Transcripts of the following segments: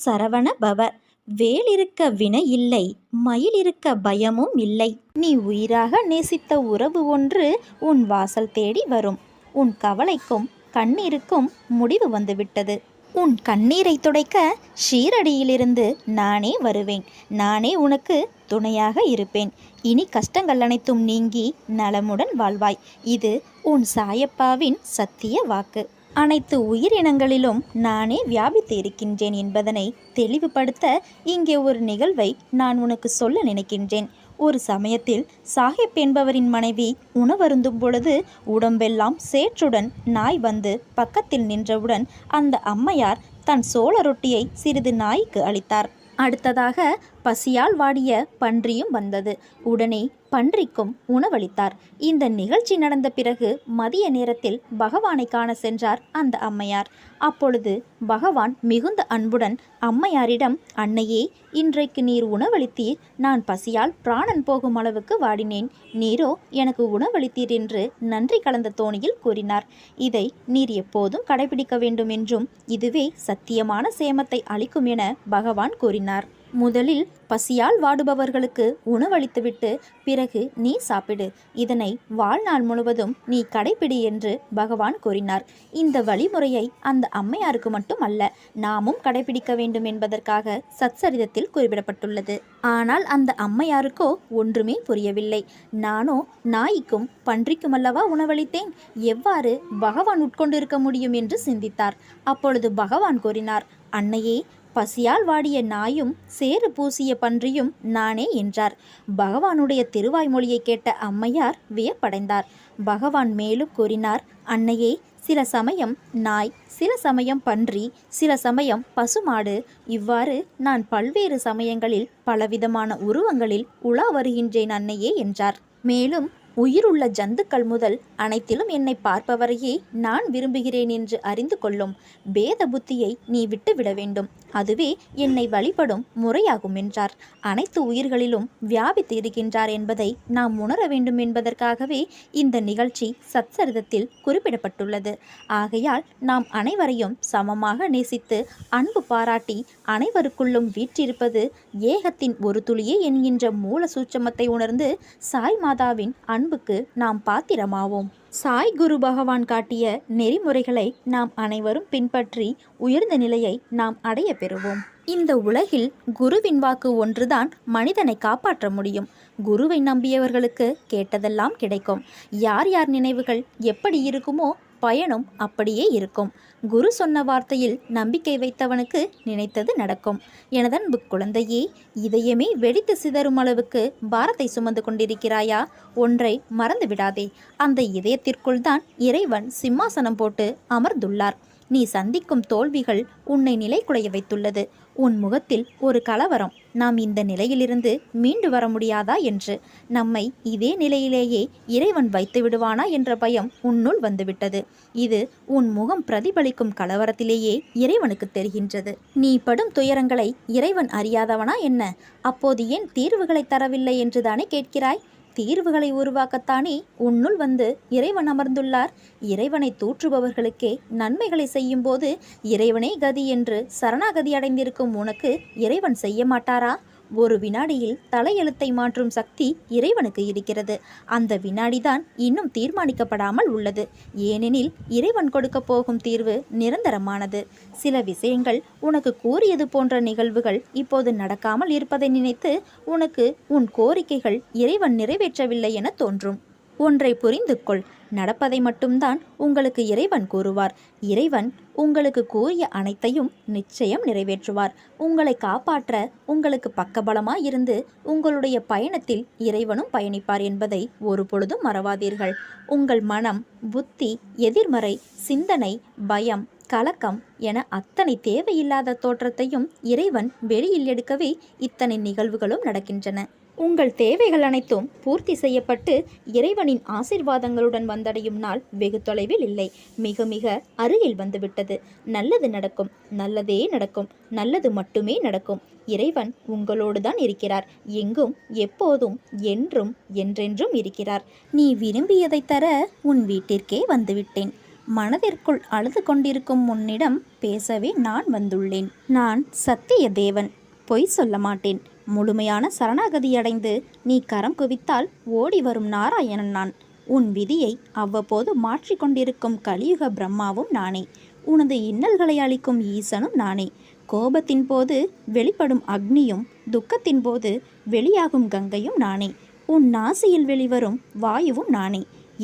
சரவண பவ. வேலிருக்க வினை இல்லை, மயிலிருக்க பயமும் இல்லை. நீ உயிராக நேசித்த உறவு ஒன்று உன் வாசல் தேடி வரும். உன் கவலைக்கும் கண்ணீருக்கும் முடிவு வந்துவிட்டது. உன் கண்ணீரை துடைக்க ஷீரடியிலிருந்து நானே வருவேன். நானே உனக்கு துணையாக இருப்பேன். இனி கஷ்டங்கள் அனைத்தும் நீங்கி நலமுடன் வாழ்வாய். இது உன் சாயப்பாவின் சத்திய வாக்கு. அனைத்து உயிரினங்களிலும் நானே வியாபித்து இருக்கின்றேன் என்பதனை தெளிவுபடுத்த இங்கே ஒரு நிகழ்வை நான் உனக்கு சொல்ல நினைக்கின்றேன். ஒரு சமயத்தில் சாஹிப் என்பவரின் மனைவி உணவருந்தும் பொழுது உடம்பெல்லாம் சேற்றுடன் நாய் வந்து பக்கத்தில் நின்றவுடன் அந்த அம்மையார் தன் சோள ரொட்டியை சிறிது நாய்க்கு அளித்தார். அடுத்ததாக பசியால் வாடிய பன்றியும் வந்தது. உடனே பன்றிக்கும் உணவளித்தார். இந்த நிகழ்ச்சி நடந்த பிறகு மதிய நேரத்தில் பகவானை காண சென்றார் அந்த அம்மையார். அப்பொழுது பகவான் மிகுந்த அன்புடன் அம்மையாரிடம், அன்னையே, இன்றைக்கு நீர் உணவளித்தீர். நான் பசியால் பிராணன் போகும் அளவுக்கு வாடினேன். நீரோ எனக்கு உணவளித்தீர் என்று நன்றி கலந்த தோணியில் கூறினார். இதை நீர் எப்போதும் கடைபிடிக்க வேண்டும் என்றும் இதுவே சத்தியமான சேமத்தை அளிக்கும் என பகவான் கூறினார். முதலில் பசியால் வாடுபவர்களுக்கு உணவளித்துவிட்டு பிறகு நீ சாப்பிடு. இதனை வாழ்நாள் முழுவதும் நீ கடைபிடி என்று பகவான் கூறினார். இந்த வழிமுறையை அந்த அம்மையாருக்கு மட்டும் அல்ல, நாமும் கடைபிடிக்க வேண்டும் என்பதற்காக சச்சரிதத்தில் குறிப்பிடப்பட்டுள்ளது. ஆனால் அந்த அம்மையாருக்கோ ஒன்றுமே புரியவில்லை. நானோ நாய்க்கும் பன்றிக்கும் அல்லவா உணவளித்தேன், எவ்வாறு பகவான் உட்கொண்டிருக்க முடியும் என்று சிந்தித்தார். அப்பொழுது பகவான் கூறினார், அன்னையே, பசியால் வாடிய நாயும் சேறு பூசிய பன்றியும் நானே என்றார். பகவானுடைய திருவாய்மொழியை கேட்ட அம்மையார் வியப்படைந்தார். பகவான் மேலும் கூறினார், அன்னையே, சில சமயம் நாய், சில சமயம் பன்றி, சில சமயம் பசுமாடு, இவ்வாறு நான் பல்வேறு சமயங்களில் பலவிதமான உருவங்களில் உலா வருகின்றேன் அன்னையே என்றார். மேலும் உயிருள்ள ஜந்துக்கள் முதல் அனைத்திலும் என்னை பார்ப்பவரையே நான் விரும்புகிறேன் என்று அறிந்து கொள்ளும் பேத புத்தியை நீ விட்டுவிட வேண்டும். அதுவே என்னை வழிபடும் முறையாகும் என்றார். அனைத்து உயிர்களிலும் வியாபித்து இருக்கின்றார் என்பதை நாம் உணர வேண்டும் என்பதற்காகவே இந்த நிகழ்ச்சி சத்சரிதத்தில் குறிப்பிடப்பட்டுள்ளது. ஆகையால் நாம் அனைவரையும் சமமாக நேசித்து அன்பு பாராட்டி அனைவருக்குள்ளும் வீற்றிருப்பது ஏகத்தின் ஒரு துளியே என்கின்ற மூல சூட்சமத்தை உணர்ந்து சாய் மாதாவின் அன்புக்கு நாம் பாத்திரமாவோம். சாய் குரு பகவான் காட்டிய நெறிமுறைகளை நாம் அனைவரும் பின்பற்றி உயர்ந்த நிலையை நாம் அடைய பெறுவோம். இந்த உலகில் குருவின் வாக்கு ஒன்றுதான் மனிதனை காப்பாற்ற முடியும். குருவை நம்பியவர்களுக்கு கேட்டதெல்லாம் கிடைக்கும். யார் யார் நினைவுகள் எப்படி இருக்குமோ பயனும் அப்படியே இருக்கும். குரு சொன்ன வார்த்தையில் நம்பிக்கை வைத்தவனுக்கு நினைத்தது நடக்கும். எனதன்பு குழந்தையே, இதயமே வெடித்து சிதறும் அளவுக்கு பாரத்தை சுமந்து கொண்டிருக்கிறாயா? ஒன்றை மறந்து விடாதே, அந்த இதயத்திற்குள் தான் இறைவன் சிம்மாசனம் போட்டு அமர்ந்துள்ளார். நீ சந்திக்கும் தோல்விகள் உன்னை நிலைகுலைய வைத்துள்ளது. உன் முகத்தில் ஒரு கலவரம், நாம் இந்த நிலையிலிருந்து மீண்டு வர முடியாதா என்று. நம்மை இதே நிலையிலேயே இறைவன் வைத்து விடுவானா என்ற பயம் உன்னுள் வந்துவிட்டது. இது உன் முகம் பிரதிபலிக்கும் கலவரத்திலேயே இறைவனுக்கு தெரிகின்றது. நீ படும் துயரங்களை இறைவன் அறியாதவனா என்ன? அப்போது ஏன் தீர்வுகளை தரவில்லை என்றுதானே கேட்கிறாய்? தீர்வுகளை உருவாக்கத்தானே உன்னுள் வந்து இறைவன் அமர்ந்துள்ளார். இறைவனை தூற்றுபவர்களுக்கே நன்மைகளை செய்யும் போது இறைவனே கதி என்று சரணாகதி அடைந்திருக்கும் உனக்கு இறைவன் செய்ய மாட்டாரா? ஒரு வினாடியில் தலையெழுத்தை மாற்றும் சக்தி இறைவனுக்கு இருக்கிறது. அந்த வினாடிதான் இன்னும் தீர்மானிக்கப்படாமல் உள்ளது. ஏனெனில் இறைவன் கொடுக்க போகும் தீர்வு நிரந்தரமானது. சில விஷயங்கள் உனக்கு கூறியது போன்ற நிகழ்வுகள் இப்போது நடக்காமல் இருப்பதை நினைத்து உனக்கு உன் கோரிக்கைகள் இறைவன் நிறைவேற்றவில்லை என தோன்றும். ஒன்றை புரிந்து கொள், நடப்பதை மட்டும்தான் உங்களுக்கு இறைவன் கூறுவார். இறைவன் உங்களுக்கு கூறிய அனைத்தையும் நிச்சயம் நிறைவேற்றுவார். உங்களை காப்பாற்ற உங்களுக்கு பக்கபலமாயிருந்து உங்களுடைய பயணத்தில் இறைவனும் பயணிப்பார் என்பதை ஒரு பொழுதும் மறவாதீர்கள். உங்கள் மனம், புத்தி, எதிர்மறை சிந்தனை, பயம், கலக்கம் என அத்தனை தேவையில்லாத தோற்றத்தையும் இறைவன் வெளியில் எடுக்கவே இத்தனை நிகழ்வுகளும் நடக்கின்றன. உங்கள் தேவைகள் அனைத்தும் பூர்த்தி செய்யப்பட்டு இறைவனின் ஆசீர்வாதங்களுடன் வந்தடையும் நாள் வெகு தொலைவில் இல்லை, மிக மிக அருகில் வந்துவிட்டது. நல்லது நடக்கும், நல்லதே நடக்கும், நல்லது மட்டுமே நடக்கும். இறைவன் உங்களோடு தான் இருக்கிறார். எங்கும் எப்போதும் என்றும் என்றென்றும் இருக்கிறார். நீ விரும்பியதை தர உன் வீட்டிற்கே வந்துவிட்டேன். மனதிற்குள் அழுது கொண்டிருக்கும் உன்னிடம் பேசவே நான் வந்துள்ளேன். நான் சத்திய தேவன், பொய் சொல்ல மாட்டேன். முழுமையான சரணாகதியடைந்து நீ கரம் குவித்தால் ஓடி வரும் நாராயணன் நான். உன் விதியை அவ்வப்போது மாற்றிக்கொண்டிருக்கும் கலியுக பிரம்மாவும் நானே. உனது இன்னல்களை அளிக்கும் ஈசனும் நானே. கோபத்தின் போது வெளிப்படும் அக்னியும் துக்கத்தின் போது வெளியாகும் கங்கையும் நானே. உன் நாசியில் வெளிவரும் வாயுவும் நானே.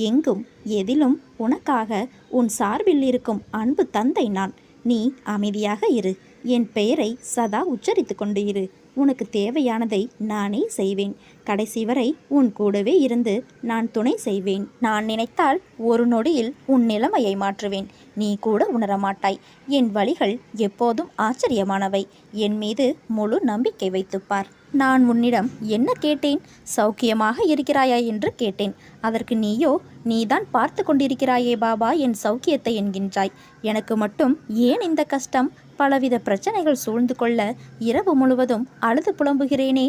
எங்கும் எதிலும் உனக்காக உன் சார்பில் இருக்கும் அன்பு தந்தை நான். நீ அமைதியாக இரு. என் பெயரை சதா உச்சரித்து கொண்டு இரு. உனக்கு தேவையானதை நானே செய்வேன். கடைசி வரை உன் கூடவே இருந்து நான் துணை செய்வேன். நான் நினைத்தால் ஒரு நொடியில் உன் நிலைமையை மாற்றுவேன். நீ கூட உணரமாட்டாய். என் வழிகள் எப்போதும் ஆச்சரியமானவை. என் மீது முழு நம்பிக்கை வைத்துப்பார். நான் உன்னிடம் என்ன கேட்டேன்? சௌக்கியமாக இருக்கிறாயா என்று கேட்டேன். அதற்கு நீயோ, நீதான் பார்த்து கொண்டிருக்கிறாயே பாபா என் சௌக்கியத்தை என்கின்றாய். எனக்கு மட்டும் ஏன் இந்த கஷ்டம்? பலவித பிரச்சனைகள் சூழ்ந்து கொள்ள இரவு முழுவதும் அழுது புலம்புகிறேனே.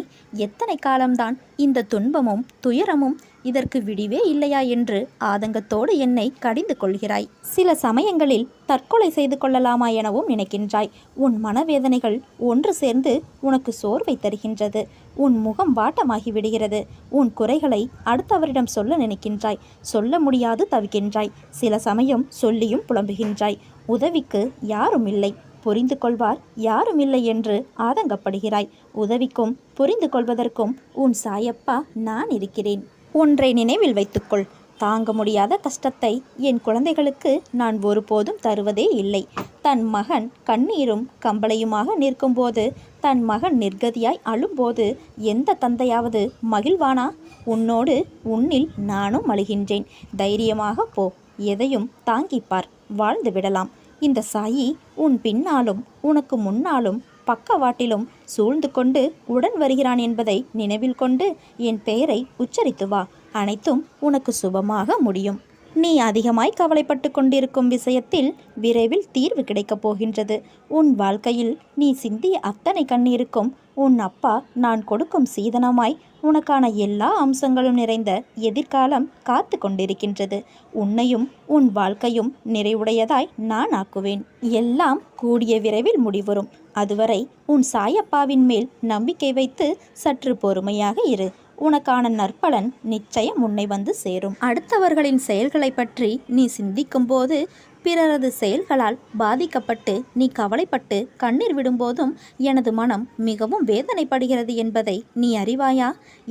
எத்தனை காலம்தான் இந்த துன்பமும் துயரமும்? இதற்கு விடிவே இல்லையா என்று ஆதங்கத்தோடு என்னை கடிந்து கொள்கிறாய். சில சமயங்களில் தற்கொலை செய்து கொள்ளலாமா எனவும் நினைக்கின்றாய். உன் மனவேதனைகள் ஒன்று சேர்ந்து உனக்கு சோர்வை தருகின்றது. உன் முகம் வாட்டமாகி விடுகிறது. உன் குறைகளை அடுத்தவரிடம் சொல்ல நினைக்கின்றாய். சொல்ல முடியாது தவிக்கின்றாய். சில சமயம் சொல்லியும் புலம்புகின்றாய். உதவிக்கு யாரும் இல்லை, புரிந்து கொள்வார் யாரும் இல்லை என்று ஆதங்கப்படுகிறாய். உதவிக்கும் புரிந்து கொள்வதற்கும் உன் சாயப்பா நான் இருக்கிறேன். ஒன்றை நினைவில் வைத்துக்கொள். தாங்க முடியாத கஷ்டத்தை என் குழந்தைகளுக்கு நான் ஒருபோதும் தருவதே இல்லை. தன் மகன் கண்ணீரும் கம்பளையுமாக நிற்கும்போது, தன் மகன் நிர்கதியாய் அழும்போது எந்த தந்தையாவது மகிழ்வானா? உன்னோடு உன்னில் நானும் அழுகின்றேன். தைரியமாக போ. எதையும் தாங்கிப்பார். வாழ்ந்து விடலாம். இந்த சாயி உன் பின்னாலும் உனக்கு முன்னாலும் பக்கவாட்டிலும் சூழ்ந்து கொண்டு உடன் வருகிறான் என்பதை நினைவில் கொண்டு என் பெயரை உச்சரித்து வா. அனைத்தும் உனக்கு சுபமாக முடியும். நீ அதிகமாய் கவலைப்பட்டு கொண்டிருக்கும் விஷயத்தில் விரைவில் தீர்வு கிடைக்கப் போகின்றது. உன் வாழ்க்கையில் நீ சிந்திய அத்தனை கண்ணீருக்கும் உன் அப்பா நான் கொடுக்கும் சீதனமாய் உனக்கான எல்லா அம்சங்களும் நிறைந்த எதிர்காலம் காத்து கொண்டிருக்கின்றது. உன்னையும் உன் வாழ்க்கையும் நிறைவுடையதாய் நான் ஆக்குவேன். எல்லாம் கூடிய விரைவில் முடிவரும். அதுவரை உன் சாயப்பாவின் மேல் நம்பிக்கை வைத்து சற்று பொறுமையாக இரு. உனக்கான நற்பலன் நிச்சயம் உன்னை வந்து சேரும். அடுத்தவர்களின் செயல்களை பற்றி நீ சிந்திக்கும்போது, பிறரது செயல்களால் பாதிக்கப்பட்டு நீ கவலைப்பட்டு கண்ணீர் விடும்போதும் எனது மனம் மிகவும் வேதனைப்படுகிறது என்பதை நீ அறிவாயா?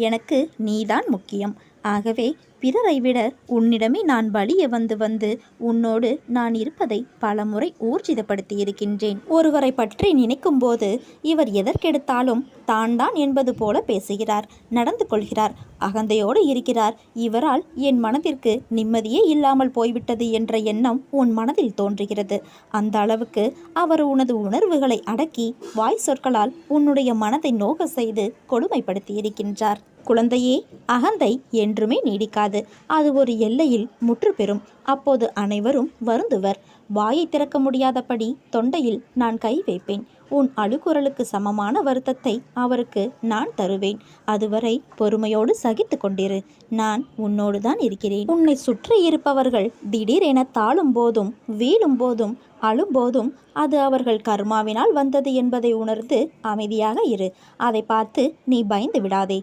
எனக்கு நீதான் முக்கியம். ஆகவே பிறரை விட உன்னிடமே நான் வலிய வந்து உன்னோடு நான் இருப்பதை பலமுறை ஊர்ஜிதப்படுத்தி இருக்கின்றேன். ஒருவரை பற்றி நினைக்கும் போது இவர் எதற்கெடுத்தாலும் தான் என்பது போல பேசுகிறார், நடந்து கொள்கிறார், அகந்தையோடு இருக்கிறார். இவரால் என் மனதிற்கு நிம்மதியே இல்லாமல் போய்விட்டது என்ற எண்ணம் உன் மனதில் தோன்றுகிறது. அந்த அளவுக்கு அவர் உனது உணர்வுகளை அடக்கி வாய் சொற்களால் உன்னுடைய மனதை நோக செய்து கொடுமைப்படுத்தி இருக்கின்றார். குழந்தையே, அகந்தை என்றுமே நீடிக்காது. அது ஒரு எல்லையில் முற்று பெறும். அப்போது அனைவரும் வருந்துவர். வாயை திறக்க முடியாதபடி தொண்டையில் நான் கை வைப்பேன். உன் அழுகுரலுக்கு சமமான வருத்தத்தை அவருக்கு நான் தருவேன். அதுவரை பொறுமையோடு சகித்து கொண்டிரு. நான் உன்னோடு தான் இருக்கிறேன். உன்னை சுற்றி இருப்பவர்கள் திடீரென தாழும் போதும் வீழும் போதும் அழும்போதும் அது அவர்கள் கர்மாவினால் வந்தது என்பதை உணர்ந்து அமைதியாக இரு. அதை பார்த்து நீ பயந்து விடாதே.